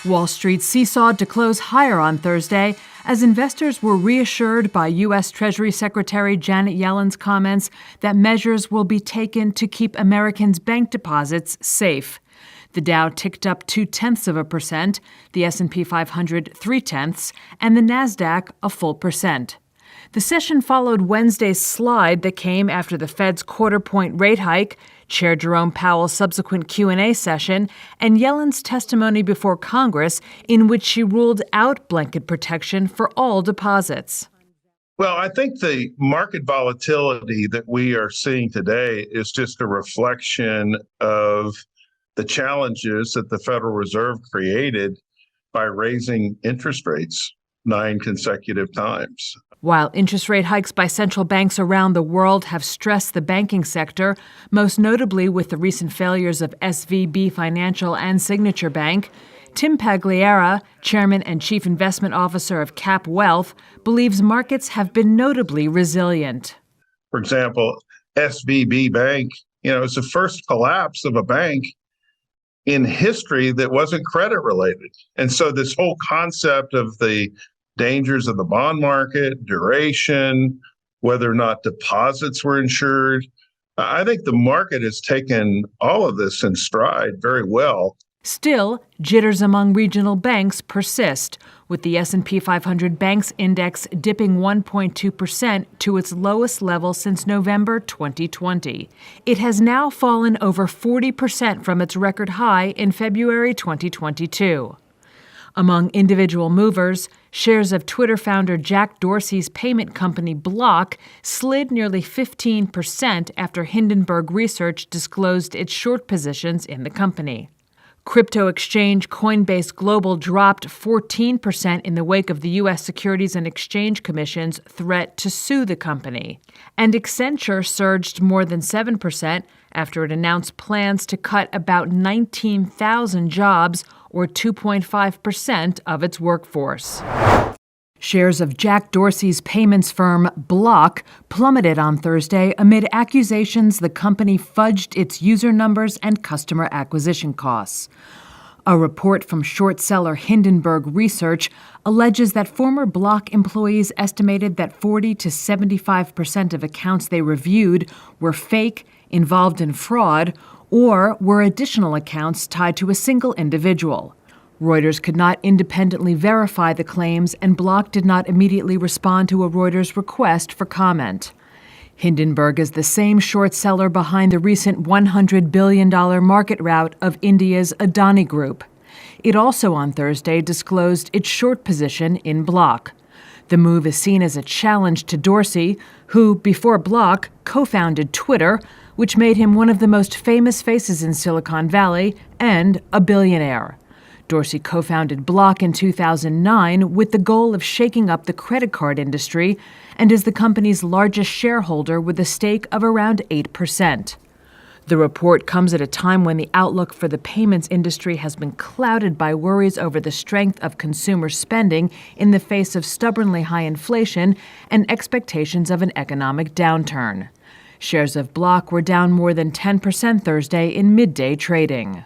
Wall Street seesawed to close higher on Thursday as investors were reassured by U.S. Treasury Secretary Janet Yellen's comments that measures will be taken to keep Americans' bank deposits safe. The Dow ticked up 0.2%, the S&P 500 0.3%, and the Nasdaq a full percent. The session followed Wednesday's slide that came after the Fed's quarter-point rate hike, Chair Jerome Powell's subsequent Q&A session, and Yellen's testimony before Congress in which she ruled out blanket protection for all deposits. Well, I think the market volatility that we are seeing today is just a reflection of the challenges that the Federal Reserve created by raising interest rates 9 consecutive times. While interest rate hikes by central banks around the world have stressed the banking sector, most notably with the recent failures of SVB Financial and Signature Bank, Tim Pagliara, chairman and chief investment officer of Cap Wealth, believes markets have been notably resilient. For example, SVB Bank, it's the first collapse of a bank in history that wasn't credit related. And so this whole concept of the dangers of the bond market, duration, whether or not deposits were insured, I think the market has taken all of this in stride very well. Still, jitters among regional banks persist, with the S&P 500 Banks Index dipping 1.2% to its lowest level since November 2020. It has now fallen over 40% from its record high in February 2022. Among individual movers, shares of Twitter founder Jack Dorsey's payment company Block slid nearly 15% after Hindenburg Research disclosed its short positions in the company. Crypto exchange Coinbase Global dropped 14% in the wake of the U.S. Securities and Exchange Commission's threat to sue the company. And Accenture surged more than 7% after it announced plans to cut about 19,000 jobs, or 2.5% of its workforce. Shares of Jack Dorsey's payments firm Block plummeted on Thursday amid accusations the company fudged its user numbers and customer acquisition costs. A report from short seller Hindenburg Research alleges that former Block employees estimated that 40 to 75% of accounts they reviewed were fake, involved in fraud, or were additional accounts tied to a single individual. Reuters could not independently verify the claims, and Block did not immediately respond to a Reuters request for comment. Hindenburg is the same short seller behind the recent $100 billion market rout of India's Adani Group. It also on Thursday disclosed its short position in Block. The move is seen as a challenge to Dorsey, who, before Block, co-founded Twitter, which made him one of the most famous faces in Silicon Valley and a billionaire. Dorsey co-founded Block in 2009 with the goal of shaking up the credit card industry and is the company's largest shareholder with a stake of around 8%. The report comes at a time when the outlook for the payments industry has been clouded by worries over the strength of consumer spending in the face of stubbornly high inflation and expectations of an economic downturn. Shares of Block were down more than 10% Thursday in midday trading.